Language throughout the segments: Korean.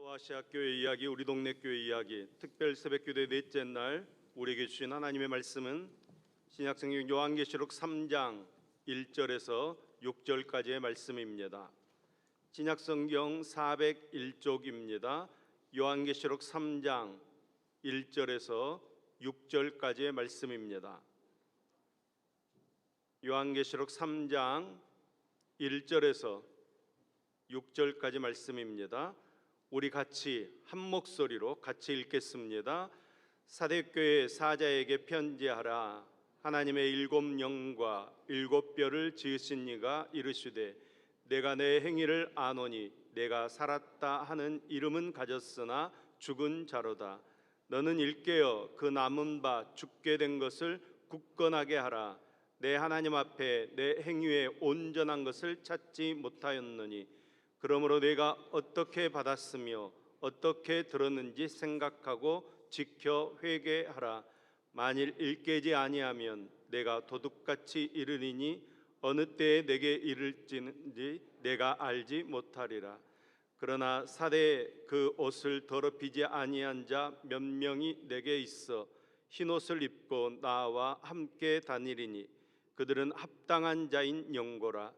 아시아 교회 이야기, 우리 동네 교회 이야기 특별 새벽기도의 넷째 날 우리에게 주신 하나님의 말씀은 신약성경 요한계시록 3장 1절에서 6절까지의 말씀입니다. 신약성경 401쪽입니다. 요한계시록 3장 1절에서 6절까지의 말씀입니다. 요한계시록 3장 1절에서 6절까지 말씀입니다. 우리 같이 한 목소리로 같이 읽겠습니다. 사대교회 사자에게 편지하라. 하나님의 일곱 영과 일곱 뼈를 지으신 이가 이르시되 내가 내 행위를 아노니 내가 살았다 하는 이름은 가졌으나 죽은 자로다. 너는 일깨어 그 남은 바 죽게 된 것을 굳건하게 하라. 내 하나님 앞에 내 행위에 온전한 것을 찾지 못하였느니 그러므로 내가 어떻게 받았으며 어떻게 들었는지 생각하고 지켜 회개하라. 만일 일깨지 아니하면 내가 도둑같이 이르리니 어느 때에 내게 이를지 내가 알지 못하리라. 그러나 사대에 그 옷을 더럽히지 아니한 자 몇 명이 내게 있어 흰옷을 입고 나와 함께 다니리니 그들은 합당한 자인 영고라.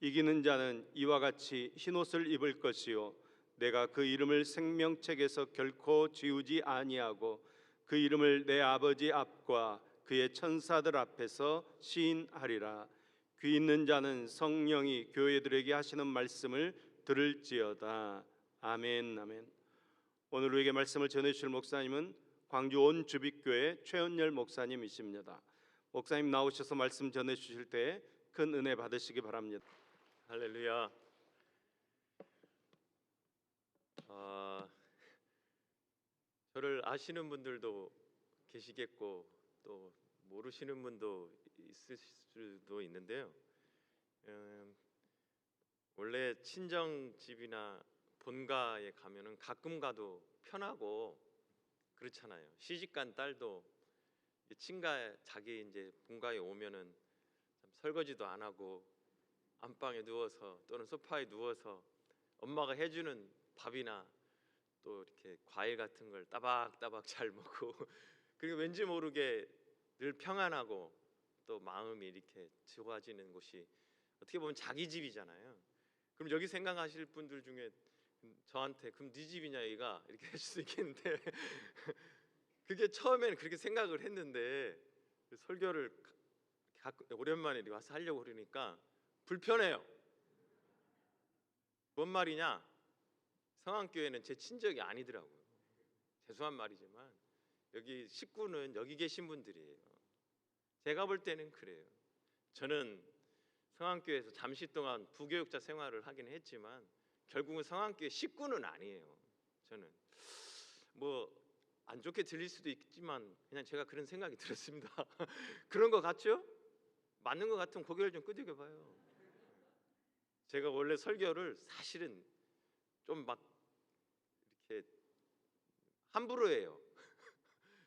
이기는 자는 이와 같이 흰옷을 입을 것이요 내가 그 이름을 생명책에서 결코 지우지 아니하고 그 이름을 내 아버지 앞과 그의 천사들 앞에서 시인하리라. 귀 있는 자는 성령이 교회들에게 하시는 말씀을 들을지어다. 아멘. 아멘. 오늘 우리에게 말씀을 전해주실 목사님은 광주 온주빛교회 최은열 목사님이십니다. 목사님 나오셔서 말씀 전해주실 때 큰 은혜 받으시기 바랍니다. 할렐루야. 저를 아시는 분들도 계시겠고 또 모르시는 분도 있을 수도 있는데요. 원래 친정 집이나 본가에 가면은 가끔 가도 편하고 그렇잖아요. 시집간 딸도 친가 자기 이제 본가에 오면은 참 설거지도 안 하고 안방에 누워서 또는 소파에 누워서 엄마가 해주는 밥이나 또 이렇게 과일 같은 걸 따박따박 잘 먹고 그리고 왠지 모르게 늘 평안하고 또 마음이 이렇게 좋아지는 곳이 어떻게 보면 자기 집이잖아요. 그럼 여기 생각하실 분들 중에 저한테 그럼 네 집이냐 얘가 이렇게 하실 수 있겠는데 그게 처음에는 그렇게 생각을 했는데 설교를 오랜만에 와서 하려고 그러니까 불편해요. 뭔 말이냐? 성안교회는 제 친정이 아니더라고요. 죄송한 말이지만 여기 식구는 여기 계신 분들이에요. 제가 볼 때는 그래요. 저는 성안교회에서 잠시 동안 부교육자 생활을 하긴 했지만 결국은 성안교회 식구는 아니에요. 저는 뭐 안 좋게 들릴 수도 있지만 그냥 제가 그런 생각이 들었습니다. 그런 거 같죠? 맞는 거 같으면 고개를 좀 끄덕여 봐요. 제가 원래 설교를 사실은 좀 막 이렇게 함부로 해요.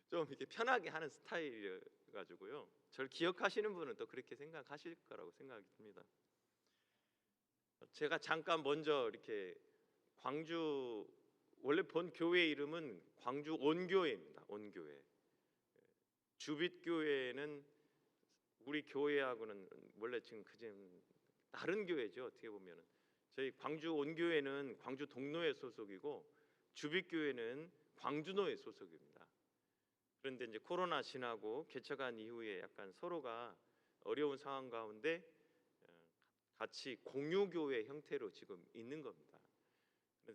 좀 이렇게 편하게 하는 스타일이어 가지고요. 저를 기억하시는 분은 또 그렇게 생각하실 거라고 생각이 듭니다. 제가 잠깐 먼저 이렇게 광주 원래 본 교회 이름은 광주 온교회입니다. 온교회. 주빛교회는 우리 교회하고는 원래 지금 다른 교회죠. 어떻게 보면은 저희 광주 온교회는 광주 동로회 소속이고 주빛교회는 광주노회 소속입니다. 그런데 이제 코로나 지나고 개척한 이후에 약간 서로가 어려운 상황 가운데 같이 공유교회 형태로 지금 있는 겁니다.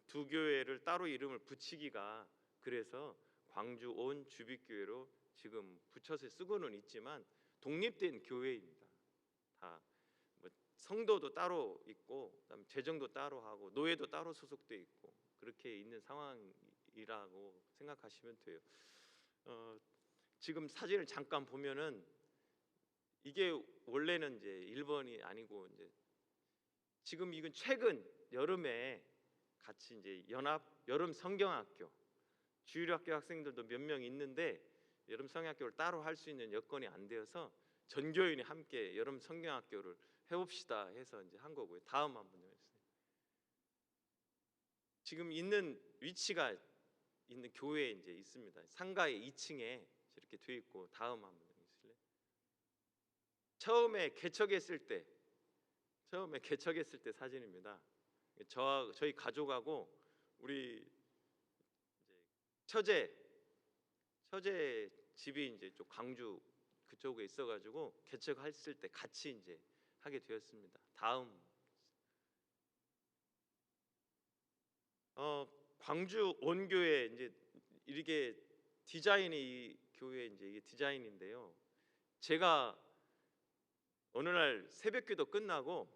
두 교회를 따로 이름을 붙이기가 그래서 광주 온 주빛교회로 지금 붙여서 쓰고는 있지만 독립된 교회입니다. 다 뭐 성도도 따로 있고 그다음 재정도 따로 하고 노예도 따로 소속돼 있고 그렇게 있는 상황이라고 생각하시면 돼요. 지금 사진을 잠깐 보면은 이게 원래는 이제 1번이 아니고 이제 지금 이건 최근 여름에 같이 이제 연합 여름 성경학교 주일학교 학생들도 몇 명 있는데 여름 성경학교를 따로 할 수 있는 여건이 안 되어서 전교인이 함께 여름 성경학교를 해봅시다 해서 이제 한 거고요. 다음 한번 해주세요. 지금 있는 위치가 있는 교회에 이제 있습니다. 상가의 2층에 이렇게 돼 있고, 다음 한번 보실래요? 처음에 개척했을 때 사진입니다. 저희 가족하고 우리 이제 처제 집이 이제 좀 광주 그쪽에 있어가지고 개척했을 때 같이 이제 하게 되었습니다. 다음 광주 온교회 이제 이렇게 디자인이 이 교회 이제 이게 디자인인데요. 제가 어느 날 새벽기도 끝나고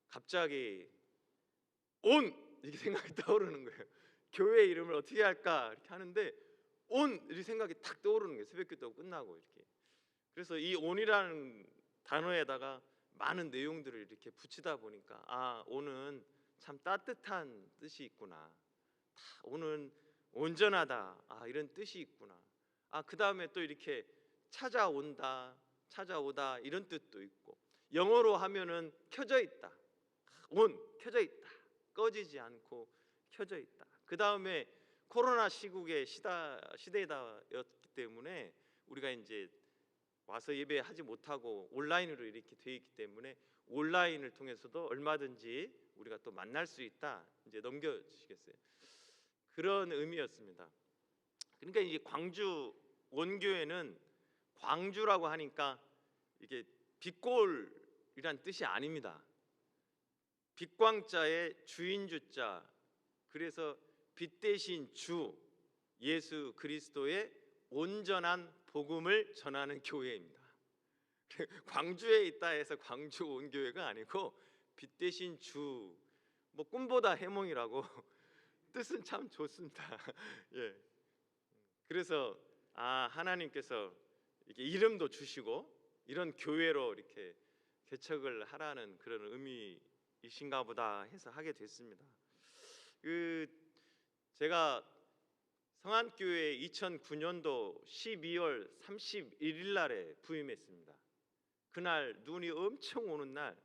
갑자기 온 이렇게 생각이 떠오르는 거예요. 교회 이름을 어떻게 할까 이렇게 하는데 온 이렇게 생각이 탁 떠오르는 거예요. 새벽기도 끝나고 이렇게. 그래서 이 온이라는 단어에다가 많은 내용들을 이렇게 붙이다 보니까 아, 온은 참 따뜻한 뜻이 있구나. 온은 온전하다. 아, 이런 뜻이 있구나. 아, 그 다음에 또 이렇게 찾아온다, 찾아오다 이런 뜻도 있고, 영어로 하면은 켜져 있다. 온 켜져 있다. 꺼지지 않고 켜져 있다. 그 다음에 코로나 시국의 시대였기 때문에 우리가 이제 와서 예배하지 못하고 온라인으로 이렇게 돼 있기 때문에 온라인을 통해서도 얼마든지 우리가 또 만날 수 있다. 이제 넘겨주시겠어요? 그런 의미였습니다. 그러니까 이제 광주 원교회는 광주라고 하니까 이게 빛골이란 뜻이 아닙니다. 빛광자의 주인주자, 그래서 빛 대신 주 예수 그리스도의 온전한 복음을 전하는 교회입니다. 광주에 있다 해서 광주 온교회가 아니고 빛 대신 주, 뭐 꿈보다 해몽이라고 뜻은 참 좋습니다. 예. 그래서 아, 하나님께서 이렇게 이름도 주시고 이런 교회로 이렇게 개척을 하라는 그런 의미이신가 보다 해서 하게 됐습니다. 제가 성안교회 2009년도 12월 31일 날에 부임했습니다. 그날 눈이 엄청 오는 날,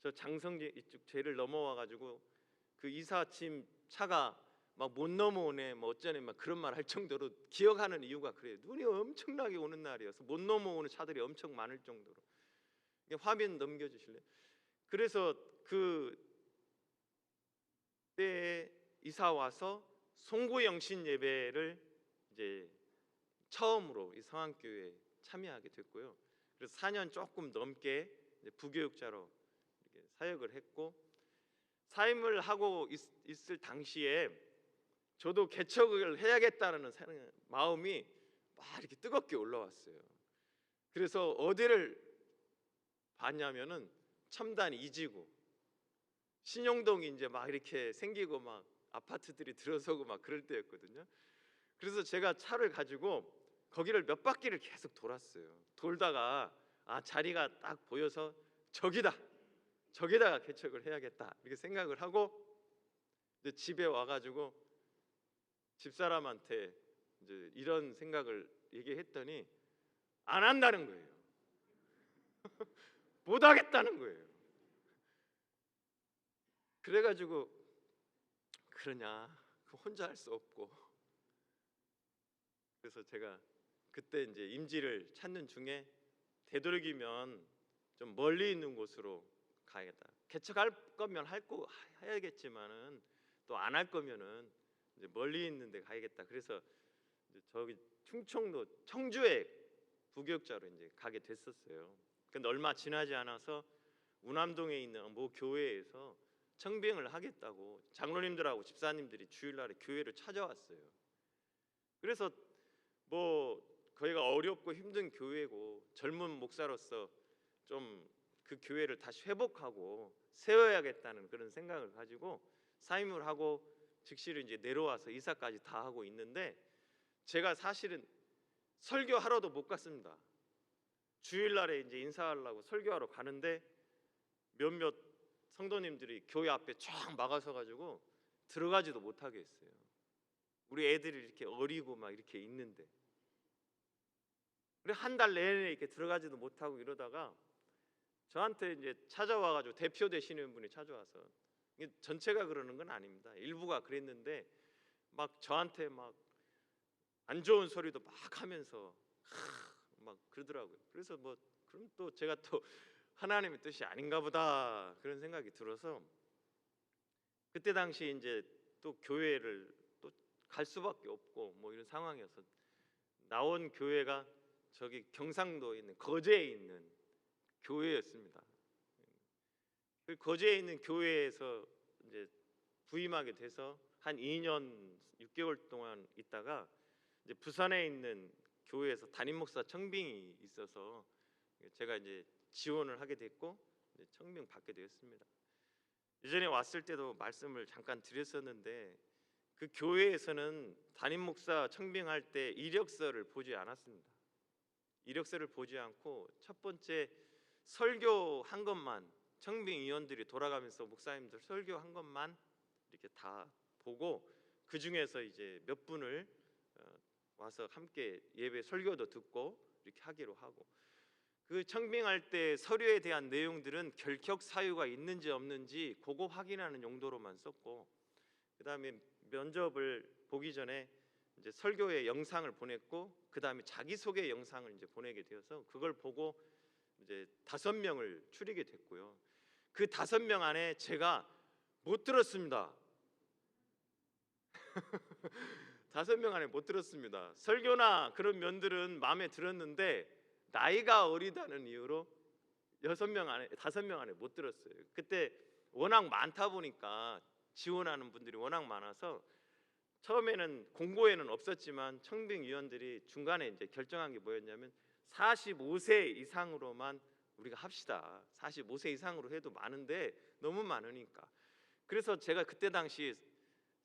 저 장성제 이쪽 제를 넘어와 가지고 그 이사짐 차가 막 못 넘어오네, 뭐 어쩌네, 막 그런 말 할 정도로 기억하는 이유가 그래요. 눈이 엄청나게 오는 날이어서 못 넘어오는 차들이 엄청 많을 정도로. 화면 넘겨주실래요? 그래서 그 때에 이사 와서 송구영신 예배를 이제 처음으로 이 성안교회에 참여하게 됐고요. 그래서 4년 조금 넘게 부교육자로 이렇게 사역을 했고, 사임을 하고 있을 당시에 저도 개척을 해야겠다는 마음이 막 이렇게 뜨겁게 올라왔어요. 그래서 어디를 봤냐면은 첨단 이지구, 신용동이 이제 막 이렇게 생기고 막 아파트들이 들어서고 막 그럴 때였거든요. 그래서 제가 차를 가지고 거기를 몇 바퀴를 계속 돌았어요. 돌다가 아, 자리가 딱 보여서 저기다가 개척을 해야겠다 이렇게 생각을 하고 이제 집에 와가지고 집사람한테 이제 이런 생각을 얘기했더니 안 한다는 거예요. 못 하겠다는 거예요. 그래가지고 그러냐, 혼자 할 수 없고, 그래서 제가 그때 이제 임지를 찾는 중에 되도록이면 좀 멀리 있는 곳으로 가야겠다. 개척할 거면 해야겠지만은 또 안 할 거면은 이제 멀리 있는 데 가야겠다. 그래서 이제 저기 충청도 청주에 부교육자로 이제 가게 됐었어요. 근데 얼마 지나지 않아서 우남동에 있는 모 교회에서 청빙을 하겠다고 장로님들하고 집사님들이 주일날에 교회를 찾아왔어요. 그래서 뭐 거기가 어렵고 힘든 교회고 젊은 목사로서 좀 그 교회를 다시 회복하고 세워야겠다는 그런 생각을 가지고 사임을 하고 즉시로 이제 내려와서 이사까지 다 하고 있는데, 제가 사실은 설교하러도 못 갔습니다. 주일날에 이제 인사하려고 설교하러 가는데 몇몇 성도님들이 교회 앞에 쫙 막아서 가지고 들어가지도 못하게 했어요. 우리 애들이 이렇게 어리고 막 이렇게 있는데, 그래 한 달 내내 이렇게 들어가지도 못하고 이러다가 저한테 이제 찾아와가지고 대표 되시는 분이 찾아와서 이게 전체가 그러는 건 아닙니다. 일부가 그랬는데 막 저한테 막 안 좋은 소리도 막 하면서 막 그러더라고요. 그래서 뭐 그럼 또 제가 또 하나님의 뜻이 아닌가 보다 그런 생각이 들어서 그때 당시 이제 또 교회를 또 갈 수밖에 없고 뭐 이런 상황이어서 나온 교회가 저기 경상도에 있는 거제에 있는 교회였습니다. 그 거제에 있는 교회에서 이제 부임하게 돼서 한 2년 6개월 동안 있다가 이제 부산에 있는 교회에서 담임 목사 청빙이 있어서 제가 이제 지원을 하게 됐고 이제 청빙 받게 되었습니다. 예전에 왔을 때도 말씀을 잠깐 드렸었는데 그 교회에서는 담임 목사 청빙할 때 이력서를 보지 않았습니다. 이력서를 보지 않고 첫 번째 설교 한 것만 청빙 위원들이 돌아가면서 목사님들 설교 한 것만 이렇게 다 보고 그 중에서 이제 몇 분을 와서 함께 예배 설교도 듣고 이렇게 하기로 하고 그 청빙할 때 서류에 대한 내용들은 결격 사유가 있는지 없는지 그거 확인하는 용도로만 썼고 그다음에 면접을 보기 전에 이제 설교의 영상을 보냈고 그다음에 자기소개 영상을 이제 보내게 되어서 그걸 보고 이제 5명을 추리게 됐고요. 그 5명 안에 제가 못 들었습니다. 5명 안에 못 들었습니다. 설교나 그런 면들은 마음에 들었는데 나이가 어리다는 이유로 5명 안에 못 들었어요. 그때 워낙 많다 보니까 지원하는 분들이 워낙 많아서 처음에는 공고에는 없었지만 청빙위원들이 중간에 이제 결정한 게 뭐였냐면 45세 이상으로만 우리가 합시다. 45세 이상으로 해도 많은데 너무 많으니까. 그래서 제가 그때 당시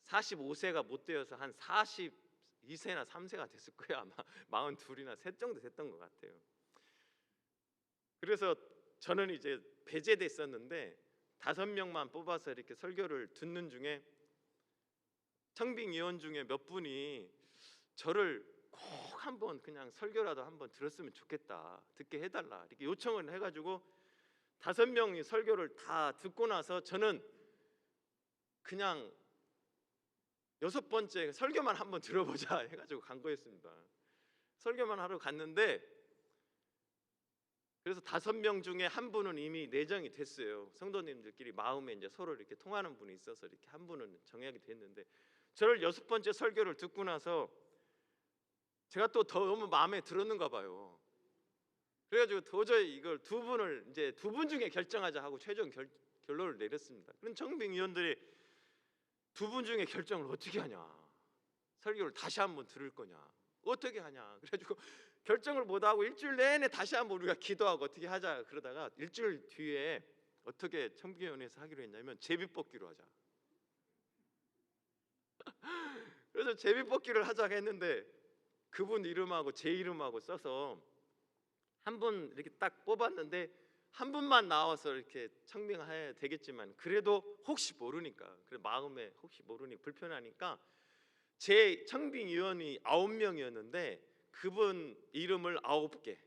45세가 못 되어서 한 42세나 3세가 됐을 거예요. 아마 42이나 3 정도 됐던 것 같아요. 그래서 저는 이제 배제됐었는데 5명만 뽑아서 이렇게 설교를 듣는 중에 청빙위원 중에 몇 분이 저를 꼭 한번 그냥 설교라도 한번 들었으면 좋겠다, 듣게 해달라 이렇게 요청을 해가지고 5명이 설교를 다 듣고 나서 저는 그냥 6번째 설교만 한번 들어보자 해가지고 간 거였습니다. 설교만 하러 갔는데 그래서 5명 중에 한 분은 이미 내정이 됐어요. 성도님들끼리 마음에 이제 서로 이렇게 통하는 분이 있어서 이렇게 한 분은 정약이 됐는데 저를 6번째 설교를 듣고 나서 제가 또 너무 마음에 들었는가 봐요. 그래가지고 도저히 이걸 2분을 이제 2분 중에 결정하자 하고 최종 결론을 내렸습니다. 그럼 청빙위원들이 2분 중에 결정을 어떻게 하냐? 설교를 다시 한번 들을 거냐? 어떻게 하냐? 그래가지고 결정을 못하고 일주일 내내 다시 한번 우리가 기도하고 어떻게 하자 그러다가 일주일 뒤에 어떻게 청빙위원회에서 하기로 했냐면 제비뽑기로 하자. 그래서 제비뽑기를 하자고 했는데 그분 이름하고 제 이름하고 써서 한 분 이렇게 딱 뽑았는데 한 분만 나와서 이렇게 청빙해야 되겠지만 그래도 혹시 모르니까 그래 마음에 혹시 모르니 불편하니까 제 청빙위원이 9명이었는데 그분 이름을 9개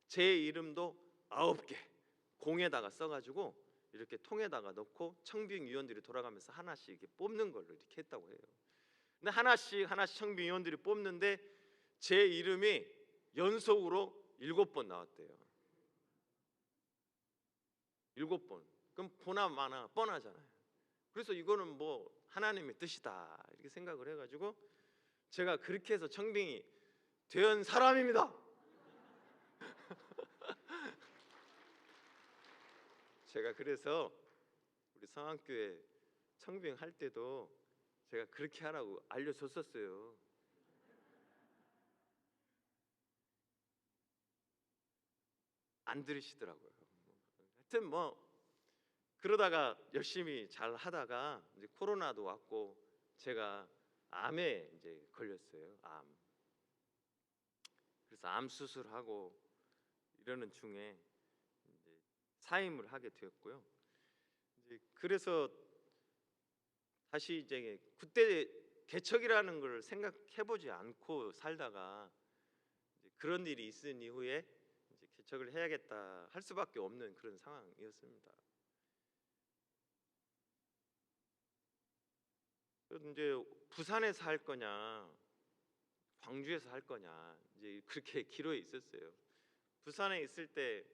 제 이름도 9개 공에다가 써가지고 이렇게 통에다가 넣고 청빙위원들이 돌아가면서 하나씩 이렇게 뽑는 걸로 이렇게 했다고 해요. 근데 하나씩 청빙위원들이 뽑는데 제 이름이 연속으로 7번 나왔대요. 7번. 그럼 보나 마나 뻔하잖아요. 그래서 이거는 뭐 하나님의 뜻이다 이렇게 생각을 해가지고 제가 그렇게 해서 청빙이 된 사람입니다. 제가 그래서 우리 성안교회 청빙할 때도 제가 그렇게 하라고 알려줬었어요. 안 들으시더라고요. 하여튼 뭐 그러다가 열심히 잘 하다가 이제 코로나도 왔고 제가 암에 이제 걸렸어요. 암. 그래서 암 수술하고 이러는 중에 이제 사임을 하게 되었고요. 이제 그래서 다시 이제 그때 개척이라는 걸 생각해보지 않고 살다가 이제 그런 일이 있은 이후에 이제 개척을 해야겠다 할 수밖에 없는 그런 상황이었습니다. 이제 부산에서 할 거냐, 광주에서 할 거냐, 이제 그렇게 기로에 있었어요. 부산에 있을 때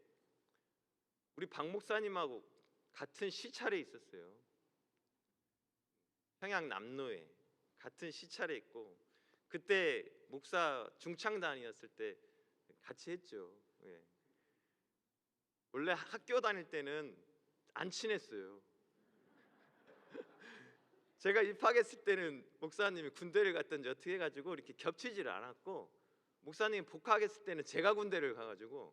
우리 박 목사님하고 같은 시찰에 있었어요. 평양 남로에 같은 시찰에 있고, 그때 목사 중창단이었을 때 같이 했죠. 예. 원래 학교 다닐 때는 안 친했어요. 제가 입학했을 때는 목사님이 군대를 갔던지 어떻게 해가지고 이렇게 겹치지를 않았고, 목사님이 복학했을 때는 제가 군대를 가가지고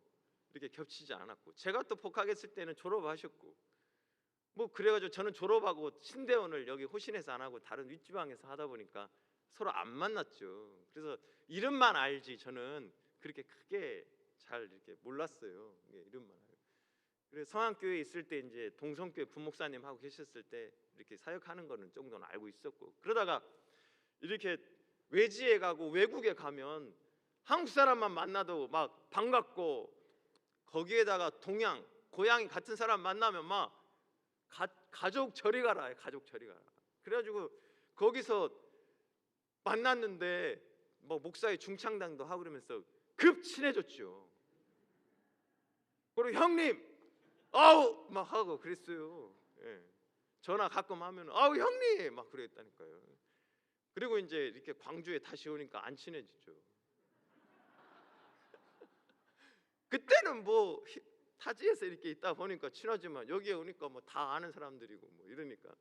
이렇게 겹치지 않았고, 제가 또 복학했을 때는 졸업하셨고, 뭐 그래가지고 저는 졸업하고 신대원을 여기 호신에서 안 하고 다른 윗지방에서 하다 보니까 서로 안 만났죠. 그래서 이름만 알지 저는 그렇게 크게 잘 이렇게 몰랐어요. 이름만 알고. 그래서 성안교회에 있을 때 이제 동성교회 부목사님 하고 계셨을 때 이렇게 사역하는 거는 정도는 알고 있었고, 그러다가 이렇게 외지에 가고 외국에 가면 한국 사람만 만나도 막 반갑고, 거기에다가 동양 고향이 같은 사람 만나면 막 가족 저리 가라, 가족 저리 가라. 그래가지고 거기서 만났는데 뭐 목사의 중창당도 하고 그러면서 급 친해졌죠. 그리고 형님 아우 막 하고 그랬어요. 예. 전화 가끔 하면 아우 형님 막 그랬다니까요. 그리고 이제 이렇게 광주에 다시 오니까 안 친해지죠. 그때는 뭐 타지에서 이렇게 있다 보니까 친하지만 여기에 오니까 뭐 다 아는 사람들이고 뭐 이러니까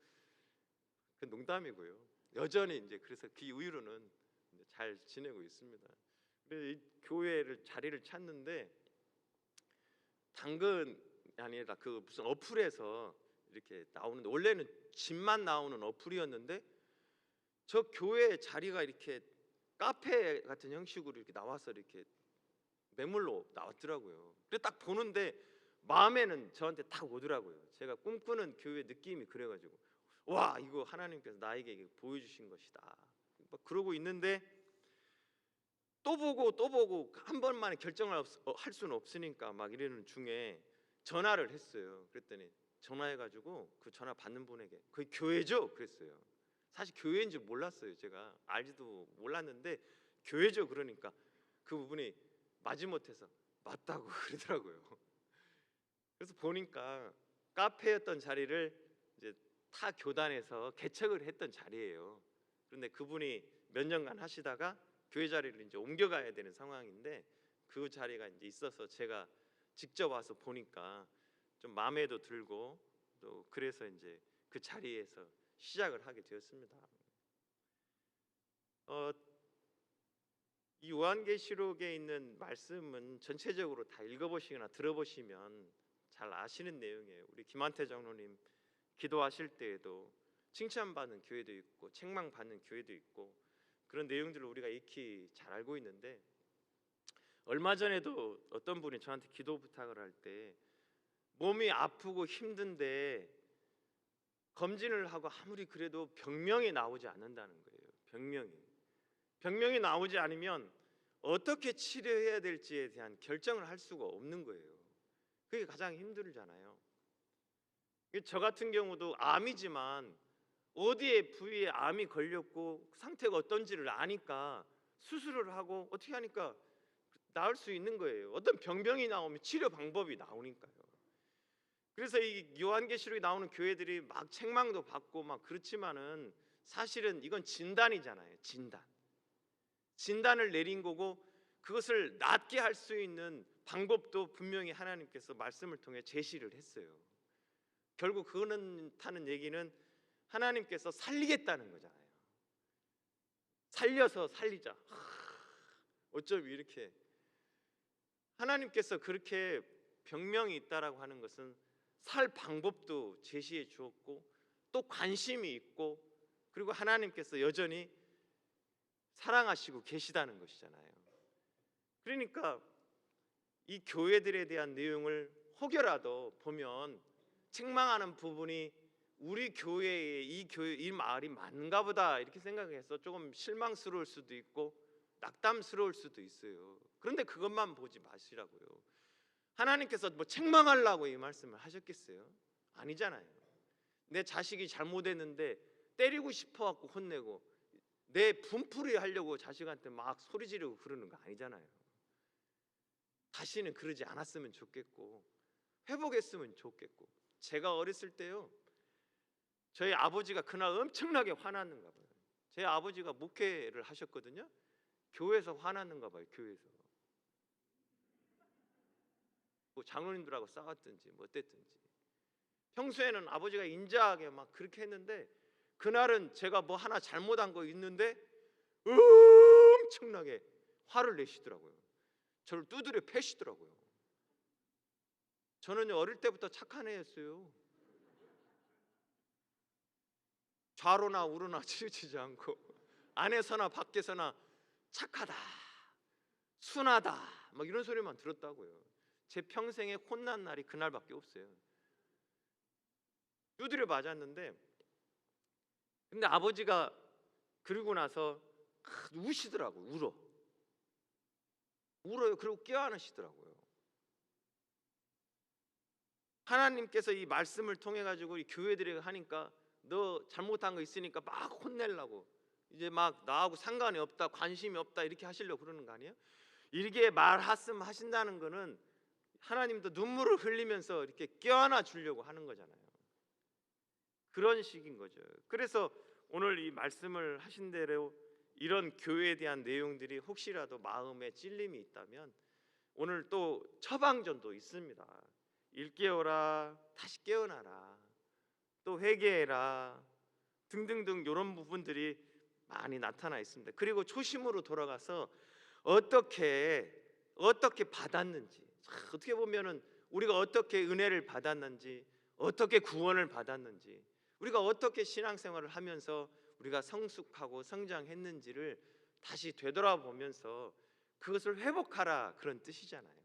그 농담이고요. 여전히 이제 그래서 그 이후로는 잘 지내고 있습니다. 그래서 이 교회를 자리를 찾는데 당근이 아니라 그 무슨 어플에서 이렇게 나오는데, 원래는 집만 나오는 어플이었는데 저 교회 자리가 이렇게 카페 같은 형식으로 이렇게 나와서 이렇게 매물로 나왔더라고요. 그래서 딱 보는데 마음에는 저한테 딱 오더라고요. 제가 꿈꾸는 교회 느낌이 그래가지고 와 이거 하나님께서 나에게 이게 보여주신 것이다. 막 그러고 있는데 또 보고 또 보고 한 번만에 결정을 할 수는 없으니까 막 이러는 중에 전화를 했어요. 그랬더니 전화해가지고 그 전화 받는 분에게 거기 교회죠? 그랬어요. 사실 교회인 줄 몰랐어요. 제가 알지도 몰랐는데 교회죠? 그러니까 그 부분이 마지못해서 맞다고 그러더라고요. 그래서 보니까 카페였던 자리를 이제 타 교단에서 개척을 했던 자리예요. 그런데 그분이 몇 년간 하시다가 교회 자리를 이제 옮겨가야 되는 상황인데 그 자리가 이제 있어서 제가 직접 와서 보니까 좀 마음에도 들고 또 그래서 이제 그 자리에서 시작을 하게 되었습니다. 이 요한계시록에 있는 말씀은 전체적으로 다 읽어보시거나 들어보시면 잘 아시는 내용이에요. 우리 김한태 장로님 기도하실 때에도 칭찬받는 교회도 있고 책망받는 교회도 있고 그런 내용들을 우리가 익히 잘 알고 있는데, 얼마 전에도 어떤 분이 저한테 기도 부탁을 할 때 몸이 아프고 힘든데 검진을 하고 아무리 그래도 병명이 나오지 않는다는 거예요. 병명이 나오지 않으면 어떻게 치료해야 될지에 대한 결정을 할 수가 없는 거예요. 그게 가장 힘들잖아요. 저 같은 경우도 암이지만 어디에 부위에 암이 걸렸고 상태가 어떤지를 아니까 수술을 하고 어떻게 하니까 나을 수 있는 거예요. 어떤 병명이 나오면 치료 방법이 나오니까요. 그래서 이 요한계시록에 나오는 교회들이 막 책망도 받고 막 그렇지만은 사실은 이건 진단이잖아요. 진단을 내린 거고 그것을 낫게 할 수 있는 방법도 분명히 하나님께서 말씀을 통해 제시를 했어요. 결국 그거는 타는 얘기는 하나님께서 살리겠다는 거잖아요. 살려서 살리자. 어쩜 이렇게 하나님께서 그렇게 병명이 있다라고 하는 것은 살 방법도 제시해 주었고 또 관심이 있고 그리고 하나님께서 여전히 사랑하시고 계시다는 것이잖아요. 그러니까 이 교회들에 대한 내용을 혹여라도 보면 책망하는 부분이 우리 교회의 이 마을이 맞는가 보다 이렇게 생각해서 조금 실망스러울 수도 있고 낙담스러울 수도 있어요. 그런데 그것만 보지 마시라고요. 하나님께서 뭐 책망하려고 이 말씀을 하셨겠어요? 아니잖아요. 내 자식이 잘못했는데 때리고 싶어갖고 혼내고 내 분풀이 하려고 자식한테 막 소리 지르고 그러는 거 아니잖아요. 다시는 그러지 않았으면 좋겠고 회복했으면 좋겠고. 제가 어렸을 때요, 저희 아버지가 그날 엄청나게 화났는가 봐요. 제 아버지가 목회를 하셨거든요. 교회에서 화났는가 봐요. 교회에서 뭐 장로님들하고 싸웠든지 뭐 어땠든지. 평소에는 아버지가 인자하게 막 그렇게 했는데 그날은 제가 뭐 하나 잘못한 거 있는데 엄청나게 화를 내시더라고요. 저를 두드려 패시더라고요. 저는 어릴 때부터 착한 애였어요. 좌로나 우로나 치우치지 않고 안에서나 밖에서나 착하다, 순하다 막 이런 소리만 들었다고요. 제 평생에 혼난 날이 그날밖에 없어요. 두드려 맞았는데, 근데 아버지가 그러고 나서 우시더라고요. 울어요. 그리고 껴안으시더라고요. 하나님께서 이 말씀을 통해 가지고 이 교회들에게 하니까 너 잘못한 거 있으니까 막 혼내려고, 이제 막 나하고 상관이 없다, 관심이 없다 이렇게 하시려고 그러는 거 아니에요? 이렇게 말씀하신다는 거는 하나님도 눈물을 흘리면서 이렇게 껴안아 주려고 하는 거잖아요. 그런 식인 거죠. 그래서 오늘 이 말씀을 하신 대로 이런 교회에 대한 내용들이 혹시라도 마음에 찔림이 있다면 오늘 또 처방전도 있습니다. 일깨워라, 다시 깨어나라, 또 회개해라 등등등 이런 부분들이 많이 나타나 있습니다. 그리고 초심으로 돌아가서 어떻게 받았는지, 어떻게 보면은 우리가 어떻게 은혜를 받았는지, 어떻게 구원을 받았는지, 우리가 어떻게 신앙생활을 하면서 우리가 성숙하고 성장했는지를 다시 되돌아보면서 그것을 회복하라, 그런 뜻이잖아요.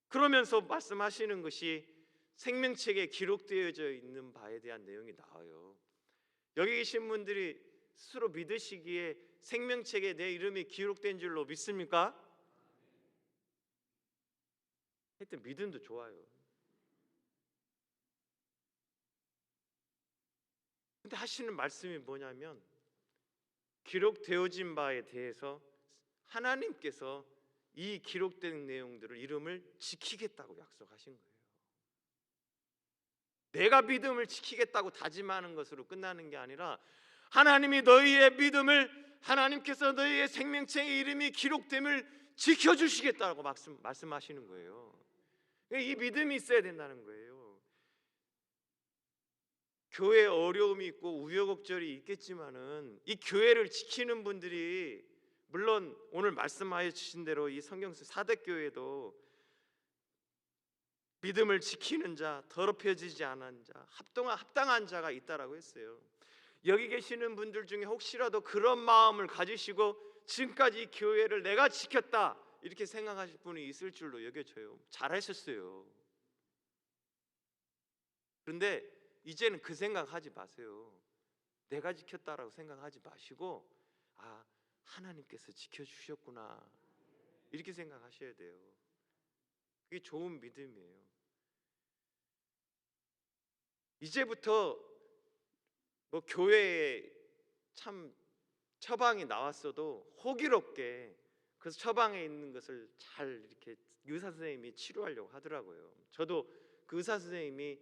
그러면서 말씀하시는 것이 생명책에 기록되어져 있는 바에 대한 내용이 나와요. 여기 계신 분들이 스스로 믿으시기에 생명책에 내 이름이 기록된 줄로 믿습니까? 하여튼 믿음도 좋아요. 근데 하시는 말씀이 뭐냐면 기록되어진 바에 대해서 하나님께서 이 기록된 내용들을, 이름을 지키겠다고 약속하신 거예요. 내가 믿음을 지키겠다고 다짐하는 것으로 끝나는 게 아니라 하나님이 너희의 믿음을, 하나님께서 너희의 생명책의 이름이 기록됨을 지켜주시겠다고 말씀하시는 거예요. 이 믿음이 있어야 된다는 거예요. 교회에 어려움이 있고 우여곡절이 있겠지만은 이 교회를 지키는 분들이, 물론 오늘 말씀하여 주신 대로 이 성경서 사대교회도 믿음을 지키는 자, 더럽혀지지 않은 자, 합당한 자가 있다라고 했어요. 여기 계시는 분들 중에 혹시라도 그런 마음을 가지시고 지금까지 이 교회를 내가 지켰다 이렇게 생각하실 분이 있을 줄로 여겨져요. 잘하셨어요. 그런데 이제는 그 생각하지 마세요. 내가 지켰다라고 생각하지 마시고, 아, 하나님께서 지켜주셨구나 이렇게 생각하셔야 돼요. 그게 좋은 믿음이에요. 이제부터 뭐 교회에 참 처방이 나왔어도 호기롭게 그 처방에 있는 것을 잘 이렇게 의사 선생님이 치료하려고 하더라고요. 저도 그 의사 선생님이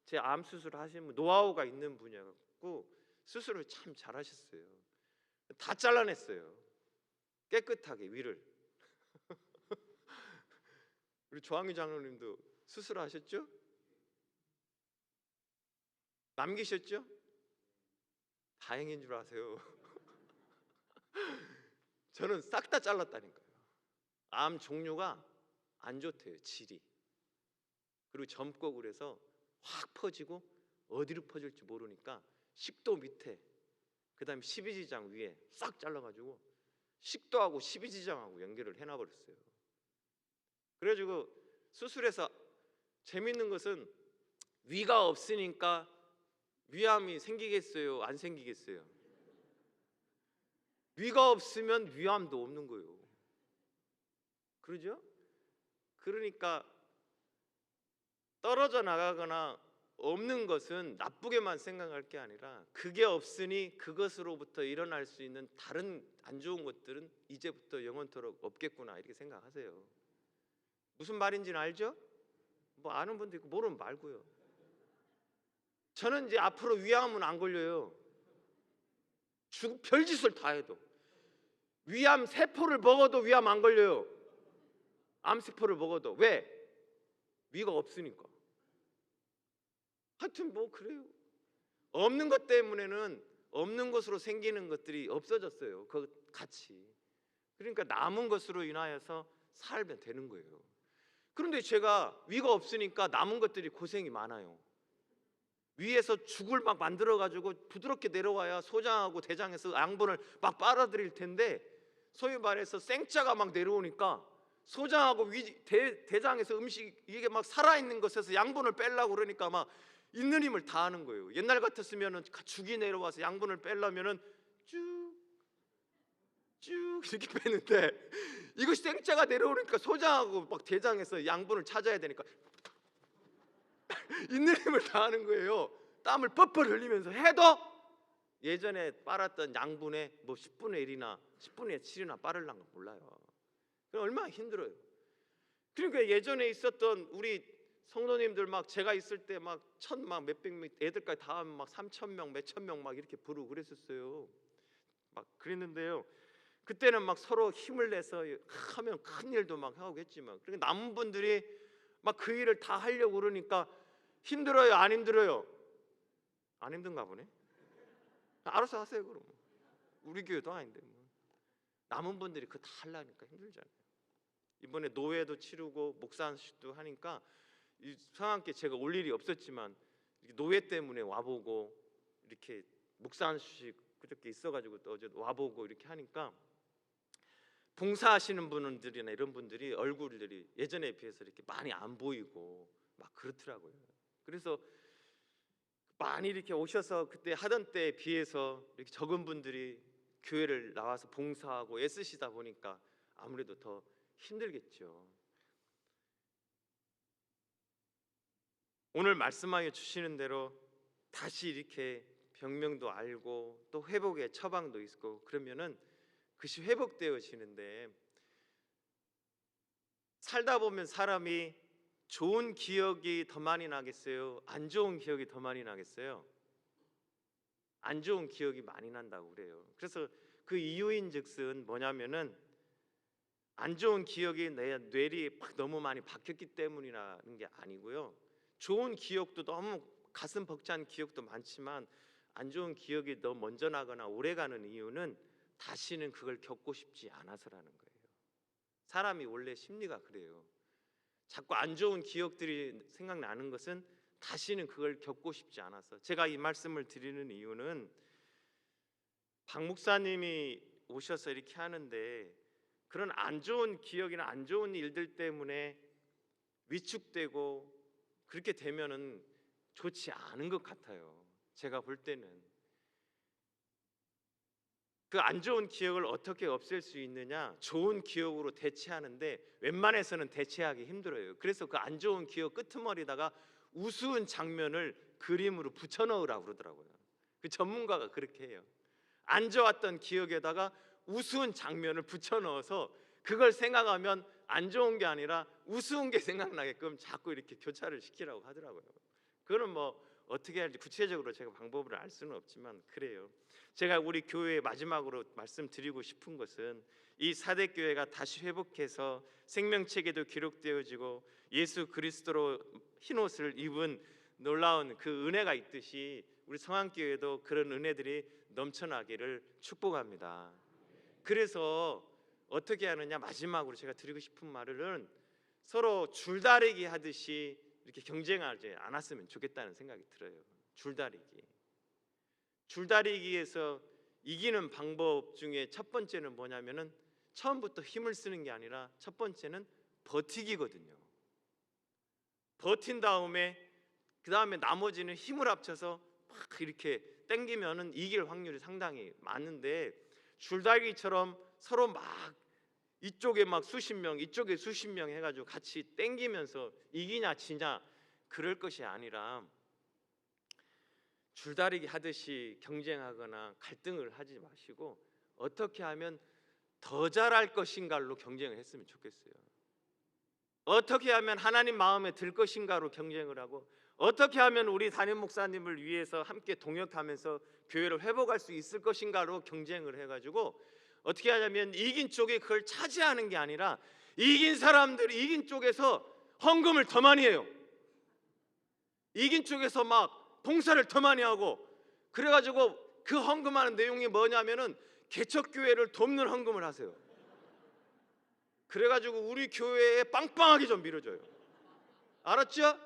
제 암 수술을 하시는 노하우가 있는 분이었고 수술을 참 잘하셨어요. 다 잘라냈어요. 깨끗하게 위를. 우리 조항규 장로님도 수술하셨죠? 남기셨죠? 다행인 줄 아세요. 저는 싹 다 잘랐다니까요. 암 종류가 안 좋대요, 질이. 그리고 젊고 그래서 확 퍼지고 어디로 퍼질지 모르니까 식도 밑에, 그 다음에 십이지장 위에 싹 잘라가지고 식도하고 십이지장하고 연결을 해놔버렸어요. 그래가지고 수술해서 재밌는 것은 위가 없으니까 위암이 생기겠어요? 안 생기겠어요? 위가 없으면 위암도 없는 거예요. 그러죠? 그러니까 떨어져 나가거나 없는 것은 나쁘게만 생각할 게 아니라 그게 없으니 그것으로부터 일어날 수 있는 다른 안 좋은 것들은 이제부터 영원토록 없겠구나 이렇게 생각하세요. 무슨 말인지는 알죠? 뭐 아는 분도 있고 모르면 말고요. 저는 이제 앞으로 위암은 안 걸려요. 별짓을 다 해도. 위암 세포를 먹어도 위암 안 걸려요. 암세포를 먹어도. 왜? 위가 없으니까. 하여튼 뭐 그래요. 없는 것 때문에는 없는 것으로 생기는 것들이 없어졌어요. 그 같이. 그러니까 남은 것으로 인하여서 살면 되는 거예요. 그런데 제가 위가 없으니까 남은 것들이 고생이 많아요. 위에서 죽을 막 만들어 가지고 부드럽게 내려와야 소장하고 대장에서 양분을 막 빨아들일 텐데, 소위 말해서 생짜가 막 내려오니까 소장하고 대장에서 음식 이게 막 살아있는 것에서 양분을 빼려고 그러니까 막 있는 힘을 다 하는 거예요. 옛날 같았으면은 죽이 내려와서 양분을 빼려면은 쭉 이렇게 빼는데, 이것이 생짜가 내려오니까 소장하고 막 대장에서 양분을 찾아야 되니까 있는 힘을 다 하는 거예요. 땀을 뻘뻘 흘리면서 해도 예전에 빨았던 양분의 뭐 10분의 1이나 10분의 7이나 빠르려는 건 몰라요. 그럼 얼마나 힘들어요. 그러니까 예전에 있었던 우리 성도님들 막 제가 있을 때 막 막 몇백 명 애들까지 다 하면 막 3,000명 몇천 명 막 이렇게 부르고 그랬었어요. 막 그랬는데요. 그때는 막 서로 힘을 내서 하면 큰 일도 막 하고 했지만, 그러니까 남은 분들이 막 그 일을 다 하려고 그러니까 힘들어요, 안 힘들어요? 안 힘든가 보네. 알아서 하세요 그럼. 우리 교회도 아닌데 뭐. 남은 분들이 그거 다 하려니까 힘들잖아요. 이번에 노회도 치르고 목사식도 하니까 이 성함께 제가 올 일이 없었지만 노회 때문에 와보고 이렇게 목사식 그저께 있어가지고 또 어제 와보고 이렇게 하니까 봉사하시는 분들이나 이런 분들이 얼굴들이 예전에 비해서 이렇게 많이 안 보이고 막 그렇더라고요. 그래서 많이 이렇게 오셔서 그때 하던 때에 비해서 이렇게 적은 분들이 교회를 나와서 봉사하고 애쓰시다 보니까 아무래도 더 힘들겠죠. 오늘 말씀하여 주시는 대로 다시 이렇게 병명도 알고 또 회복의 처방도 있고 그러면은 그것이 회복되어지는데, 살다 보면 사람이 좋은 기억이 더 많이 나겠어요? 안 좋은 기억이 더 많이 나겠어요? 안 좋은 기억이 많이 난다고 그래요. 그래서 그 이유인즉슨 뭐냐면은 안 좋은 기억이 내 뇌리 너무 많이 박혔기 때문이라는 게 아니고요. 좋은 기억도 너무 가슴 벅찬 기억도 많지만 안 좋은 기억이 너무 먼저 나거나 오래가는 이유는 다시는 그걸 겪고 싶지 않아서라는 거예요. 사람이 원래 심리가 그래요. 자꾸 안 좋은 기억들이 생각나는 것은 다시는 그걸 겪고 싶지 않아서. 제가 이 말씀을 드리는 이유는 박 목사님이 오셔서 이렇게 하는데 그런 안 좋은 기억이나 안 좋은 일들 때문에 위축되고 그렇게 되면은 좋지 않은 것 같아요. 제가 볼 때는 그 안 좋은 기억을 어떻게 없앨 수 있느냐, 좋은 기억으로 대체하는데 웬만해서는 대체하기 힘들어요. 그래서 그 안 좋은 기억 끄트머리다가 우스운 장면을 그림으로 붙여 넣으라고 그러더라고요. 그 전문가가 그렇게 해요. 안 좋았던 기억에다가 우스운 장면을 붙여 넣어서 그걸 생각하면 안 좋은 게 아니라 우스운 게 생각나게끔 자꾸 이렇게 교차를 시키라고 하더라고요. 그거는 뭐 어떻게 할지 구체적으로 제가 방법을 알 수는 없지만 그래요. 제가 우리 교회에 마지막으로 말씀드리고 싶은 것은 이 사대 교회가 다시 회복해서 생명책에도 기록되어지고 예수 그리스도로 흰 옷을 입은 놀라운 그 은혜가 있듯이 우리 성안교회도 그런 은혜들이 넘쳐나기를 축복합니다. 그래서 어떻게 하느냐, 마지막으로 제가 드리고 싶은 말은 서로 줄다리기 하듯이 이렇게 경쟁하지 않았으면 좋겠다는 생각이 들어요. 줄다리기에서 이기는 방법 중에 첫 번째는 뭐냐면은 처음부터 힘을 쓰는 게 아니라 첫 번째는 버티기거든요. 버틴 다음에 그 다음에 나머지는 힘을 합쳐서 막 이렇게 당기면은 이길 확률이 상당히 많은데, 줄다리기처럼 서로 막 이쪽에 막 수십 명 이쪽에 수십 명 해가지고 같이 당기면서 이기냐 지냐 그럴 것이 아니라 줄다리기 하듯이 경쟁하거나 갈등을 하지 마시고 어떻게 하면 더 잘할 것인가로 경쟁을 했으면 좋겠어요. 어떻게 하면 하나님 마음에 들 것인가로 경쟁을 하고 어떻게 하면 우리 담임 목사님을 위해서 함께 동역하면서 교회를 회복할 수 있을 것인가로 경쟁을 해가지고 어떻게 하냐면 이긴 쪽이 그걸 차지하는 게 아니라 이긴 사람들이 이긴 쪽에서 헌금을 더 많이 해요. 이긴 쪽에서 막 봉사를 더 많이 하고 그래가지고 그 헌금하는 내용이 뭐냐면은 개척교회를 돕는 헌금을 하세요. 그래가지고 우리 교회에 빵빵하게 좀 밀어줘요. 알았죠?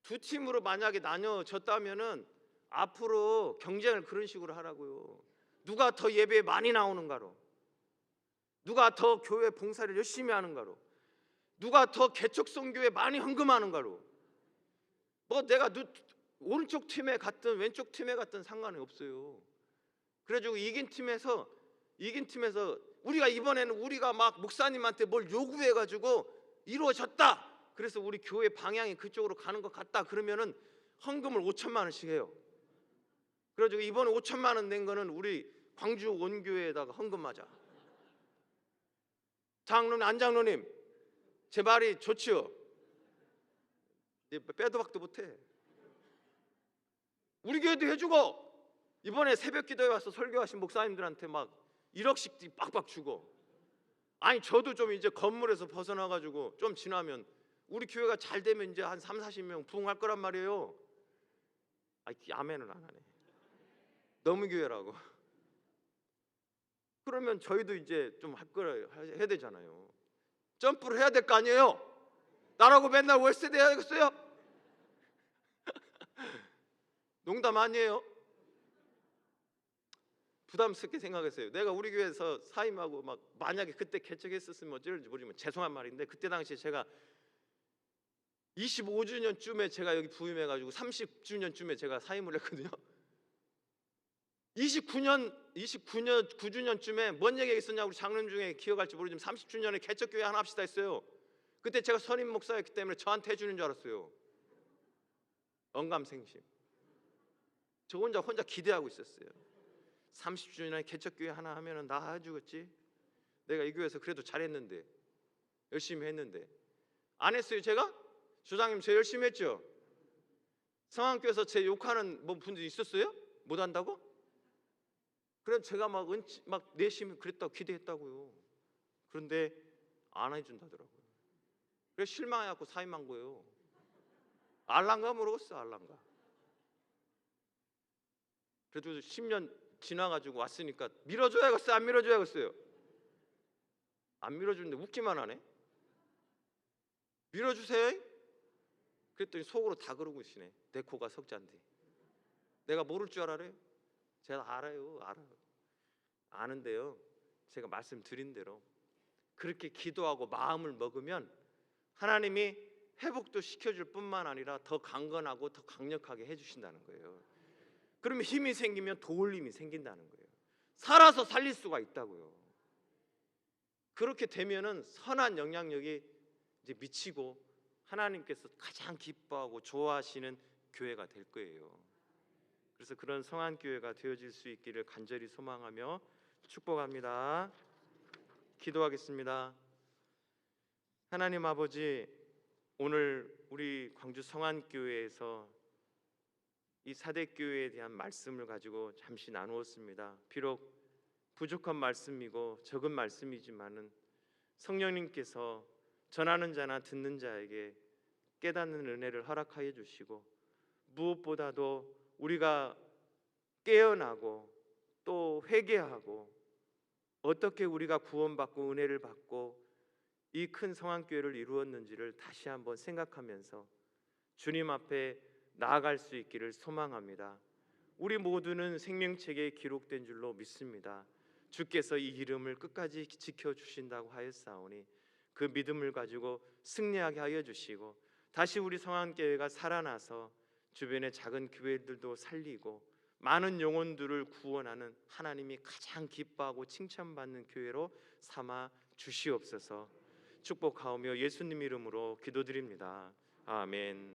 두 팀으로 만약에 나뉘어졌다면은 앞으로 경쟁을 그런 식으로 하라고요. 누가 더 예배에 많이 나오는가로, 누가 더 교회 봉사를 열심히 하는가로, 누가 더 개척 선교에 많이 헌금하는가로. 뭐 내가 오른쪽 팀에 갔든 왼쪽 팀에 갔든 상관이 없어요. 그래가지고 이긴 팀에서 우리가 이번에는 우리가 막 목사님한테 뭘 요구해가지고 이루어졌다. 그래서 우리 교회 방향이 그쪽으로 가는 것 같다. 그러면은 헌금을 5천만 원씩 해요. 그래가지고 이번에 5천만 원 낸 거는 우리 광주 원교회에다가 헌금하자. 장로님, 안장로님, 제 말이 좋지요? 빼도 박도 못해. 우리 교회도 해주고 이번에 새벽 기도에 와서 설교하신 목사님들한테 막 1억씩 빡빡 주고. 아니 저도 좀 이제 건물에서 벗어나가지고 좀 지나면 우리 교회가 잘 되면 이제 한 30-40명 부흥할 거란 말이에요. 아멘은 안 하네. 너무 교회라고. 그러면 저희도 이제 좀 할 거라 해야 되잖아요. 점프를 해야 될 거 아니에요. 나라고 맨날 월세대 해야겠어요? 농담 아니에요. 부담스럽게 생각했어요. 내가 우리 교회에서 사임하고 막 만약에 그때 개척했었으면 어쩔지 모르지만 죄송한 말인데 그때 당시에 제가 25주년쯤에 제가 여기 부임해가지고 30주년쯤에 제가 사임을 했거든요. 9주년쯤에 뭔 얘기가 있었냐 우리 장로님 중에 기억할지 모르지만 30주년에 개척교회 하나 합시다 했어요. 그때 제가 선임 목사였기 때문에 저한테 해주는 줄 알았어요. 언감생심. 저 혼자 기대하고 있었어요. 30주년에 개척교회 하나 하면은 나 해주겠지. 내가 이 교회에서 그래도 잘했는데 열심히 했는데 안 했어요 제가? 주장님 저 열심히 했죠. 성안교에서 제 욕하는 뭐 분들이 있었어요? 못 한다고? 그래서 제가 막 내심이 그랬다고 기대했다고요. 그런데 안 해준다더라고요. 그래서 실망해갖고 사임한 거예요. 알란가 모르겠어 알란가. 그래도 10년 지나가지고 왔으니까 밀어줘야겠어요 안 밀어줘야겠어요? 안 밀어주는데 웃기만 하네. 밀어주세요. 그랬더니 속으로 다 그러고 있으네. 내 코가 석잔데 내가 모를 줄 알아요? 제가 알아요. 아는데요 제가 말씀드린 대로 그렇게 기도하고 마음을 먹으면 하나님이 회복도 시켜줄 뿐만 아니라 더 강건하고 더 강력하게 해주신다는 거예요. 그러면 힘이 생기면 도울 힘이 생긴다는 거예요. 살아서 살릴 수가 있다고요. 그렇게 되면은 선한 영향력이 이제 미치고 하나님께서 가장 기뻐하고 좋아하시는 교회가 될 거예요. 그래서 그런 성한 교회가 되어질 수 있기를 간절히 소망하며 축복합니다. 기도하겠습니다. 하나님 아버지, 오늘 우리 광주 성한 교회에서 이 사대교회에 대한 말씀을 가지고 잠시 나누었습니다. 비록 부족한 말씀이고 적은 말씀이지만은 성령님께서 전하는 자나 듣는 자에게 깨닫는 은혜를 허락하여 주시고 무엇보다도 우리가 깨어나고 또 회개하고 어떻게 우리가 구원받고 은혜를 받고 이 큰 성안교회를 이루었는지를 다시 한번 생각하면서 주님 앞에 나아갈 수 있기를 소망합니다. 우리 모두는 생명책에 기록된 줄로 믿습니다. 주께서 이 이름을 끝까지 지켜주신다고 하였사오니 그 믿음을 가지고 승리하게 하여 주시고 다시 우리 성안교회가 살아나서 주변의 작은 교회들도 살리고 많은 영혼들을 구원하는 하나님이 가장 기뻐하고 칭찬받는 교회로 삼아 주시옵소서. 축복하오며 예수님 이름으로 기도드립니다. 아멘.